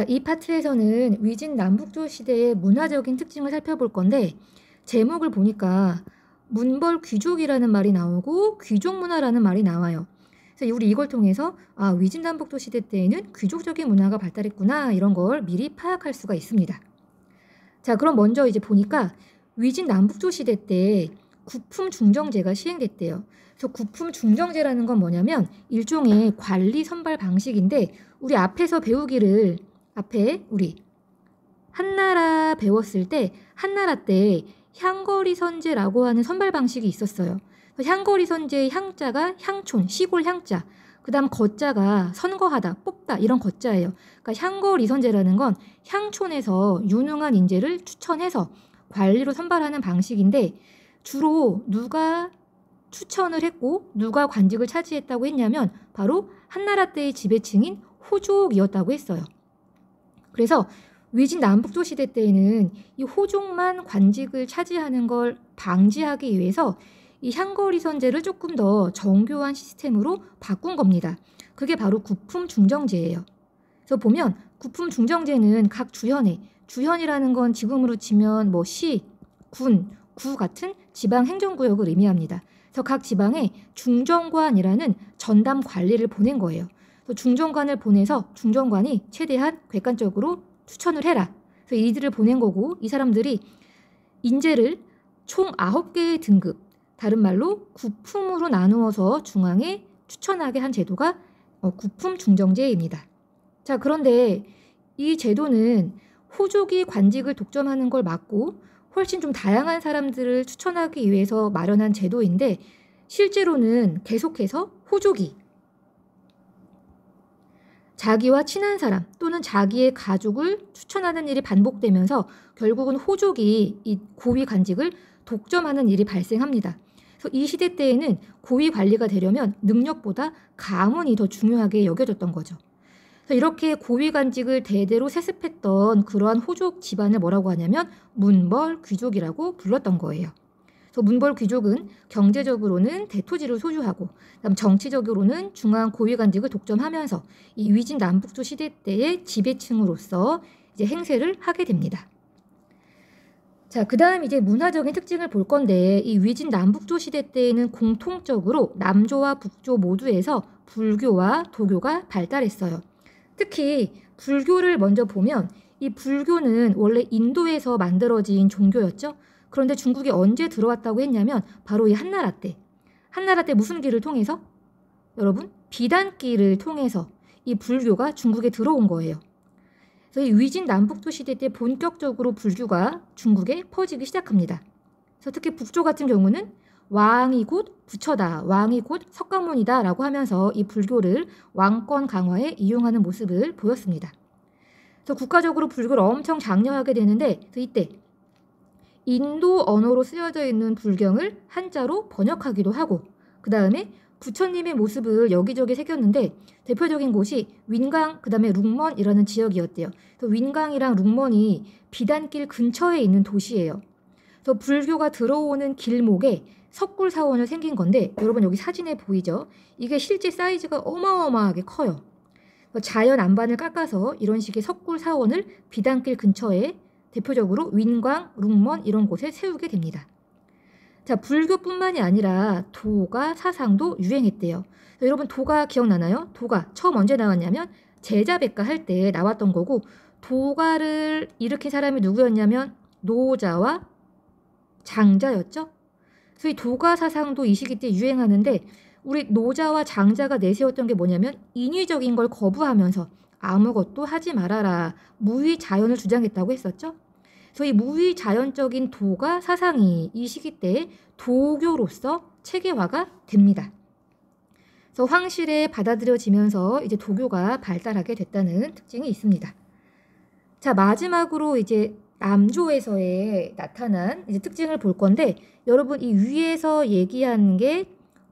이 파트에서는 위진 남북조 시대의 문화적인 특징을 살펴볼 건데 제목을 보니까 문벌 귀족이라는 말이 나오고 귀족 문화라는 말이 나와요. 그래서 우리 이걸 통해서 위진 남북조 시대 때에는 귀족적인 문화가 발달했구나 이런 걸 미리 파악할 수가 있습니다. 자, 그럼 먼저 이제 보니까 위진 남북조 시대 때 구품 중정제가 시행됐대요. 그래서 구품 중정제라는 건 뭐냐면 일종의 관리 선발 방식인데 우리 앞에서 배우기를 앞에 우리 한나라 배웠을 때 한나라 때 향거리 선제라고 하는 선발 방식이 있었어요. 향거리 선제의 향자가 향촌, 시골 향자, 그 다음 거자가 선거하다, 뽑다 이런 거자예요. 그러니까 향거리 선제라는 건 향촌에서 유능한 인재를 추천해서 관리로 선발하는 방식인데 주로 누가 추천을 했고 누가 관직을 차지했다고 했냐면 바로 한나라 때의 지배층인 호족이었다고 했어요. 그래서 위진 남북조 시대 때에는 이 호족만 관직을 차지하는 걸 방지하기 위해서 이 향거리 선제를 조금 더 정교한 시스템으로 바꾼 겁니다. 그게 바로 구품 중정제예요. 그래서 보면 구품 중정제는 각 주현에, 주현이라는 건 지금으로 치면 뭐 시, 군, 구 같은 지방 행정구역을 의미합니다. 그래서 각 지방에 중정관이라는 전담 관리를 보낸 거예요. 중정관을 보내서 중정관이 최대한 객관적으로 추천을 해라. 그래서 이들을 보낸 거고 이 사람들이 인재를 총 9개의 등급, 다른 말로 구품으로 나누어서 중앙에 추천하게 한 제도가 구품 중정제입니다. 자, 그런데 이 제도는 호족이 관직을 독점하는 걸 막고 훨씬 좀 다양한 사람들을 추천하기 위해서 마련한 제도인데 실제로는 계속해서 호족이 자기와 친한 사람 또는 자기의 가족을 추천하는 일이 반복되면서 결국은 호족이 이 고위 관직을 독점하는 일이 발생합니다. 그래서 이 시대 때에는 고위 관리가 되려면 능력보다 가문이 더 중요하게 여겨졌던 거죠. 그래서 이렇게 고위 관직을 대대로 세습했던 그러한 호족 집안을 뭐라고 하냐면 문벌 귀족이라고 불렀던 거예요. 그래서 문벌 귀족은 경제적으로는 대토지를 소유하고 그다음 정치적으로는 중앙 고위관직을 독점하면서 이 위진 남북조 시대 때의 지배층으로서 이제 행세를 하게 됩니다. 자, 그다음 이제 문화적인 특징을 볼 건데 이 위진 남북조 시대 때에는 공통적으로 남조와 북조 모두에서 불교와 도교가 발달했어요. 특히 불교를 먼저 보면 이 불교는 원래 인도에서 만들어진 종교였죠. 그런데 중국에 언제 들어왔다고 했냐면 바로 이 한나라 때. 한나라 때 무슨 길을 통해서? 여러분, 비단길을 통해서 이 불교가 중국에 들어온 거예요. 그래서 이 위진 남북조 시대 때 본격적으로 불교가 중국에 퍼지기 시작합니다. 그래서 특히 북조 같은 경우는 왕이 곧 부처다, 왕이 곧 석가모니다 라고 하면서 이 불교를 왕권 강화에 이용하는 모습을 보였습니다. 그래서 국가적으로 불교를 엄청 장려하게 되는데 이때 인도 언어로 쓰여져 있는 불경을 한자로 번역하기도 하고 그 다음에 부처님의 모습을 여기저기 새겼는데 대표적인 곳이 윈강 그 다음에 룩먼이라는 지역이었대요. 그래서 윈강이랑 룩먼이 비단길 근처에 있는 도시예요. 그래서 불교가 들어오는 길목에 석굴사원을 생긴 건데 여러분 여기 사진에 보이죠? 이게 실제 사이즈가 어마어마하게 커요. 자연 안반을 깎아서 이런 식의 석굴사원을 비단길 근처에 대표적으로 윈광, 룩먼 이런 곳에 세우게 됩니다. 자, 불교뿐만이 아니라 도가 사상도 유행했대요. 여러분 도가 기억나나요? 도가 처음 언제 나왔냐면 제자백가 할 때 나왔던 거고 도가를 일으킨 사람이 누구였냐면 노자와 장자였죠. 그래서 이 도가 사상도 이 시기 때 유행하는데 우리 노자와 장자가 내세웠던 게 뭐냐면 인위적인 걸 거부하면서 아무것도 하지 말아라. 무위자연을 주장했다고 했었죠. 그래서 이 무위자연적인 도가 사상이 이 시기 때 도교로서 체계화가 됩니다. 그래서 황실에 받아들여지면서 이제 도교가 발달하게 됐다는 특징이 있습니다. 자, 마지막으로 이제 남조에서의 나타난 이제 특징을 볼 건데 여러분 이 위에서 얘기한 게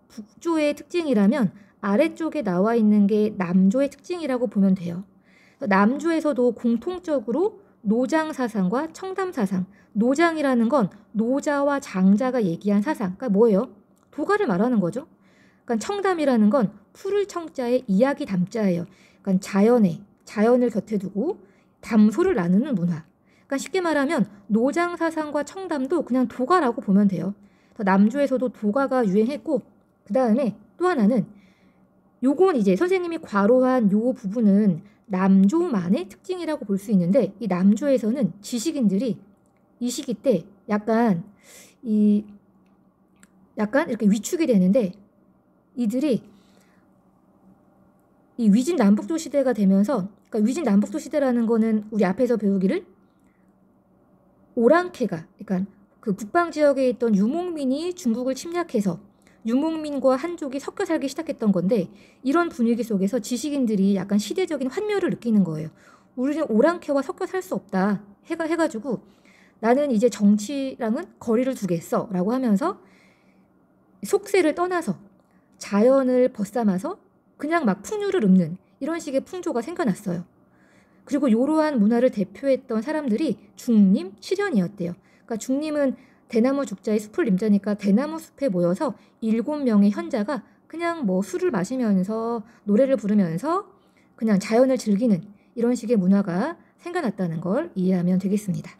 북조의 특징이라면 아래쪽에 나와 있는 게 남조의 특징이라고 보면 돼요. 남조에서도 공통적으로 노장 사상과 청담 사상, 노장이라는 건 노자와 장자가 얘기한 사상, 그러니까 뭐예요? 도가를 말하는 거죠. 그러니까 청담이라는 건 풀을 청자에 이야기 담자예요. 그러니까 자연을 곁에 두고 담소를 나누는 문화. 그러니까 쉽게 말하면 노장사상과 청담도 그냥 도가라고 보면 돼요. 남조에서도 도가가 유행했고, 그 다음에 또 하나는 요건 이제 선생님이 괄호한 요 부분은 남조만의 특징이라고 볼 수 있는데, 이 남조에서는 지식인들이 이 시기 때 약간 이렇게 위축이 되는데, 이들이 이 위진 남북조 시대가 되면서, 그러니까 위진 남북조 시대라는 거는 우리 앞에서 배우기를 오랑캐가, 그러니까 그 북방 지역에 있던 유목민이 중국을 침략해서 유목민과 한족이 섞여 살기 시작했던 건데, 이런 분위기 속에서 지식인들이 약간 시대적인 환멸을 느끼는 거예요. 우리는 오랑캐와 섞여 살 수 없다 해가지고 나는 이제 정치랑은 거리를 두겠어 라고 하면서 속세를 떠나서 자연을 벗삼아서 그냥 막 풍류를 읊는 이런 식의 풍조가 생겨났어요. 그리고 이러한 문화를 대표했던 사람들이 중림, 칠현이었대요. 그러니까 중림은 대나무 죽자의 숲을 임자니까 대나무 숲에 모여서 7명의 현자가 그냥 뭐 술을 마시면서 노래를 부르면서 그냥 자연을 즐기는 이런 식의 문화가 생겨났다는 걸 이해하면 되겠습니다.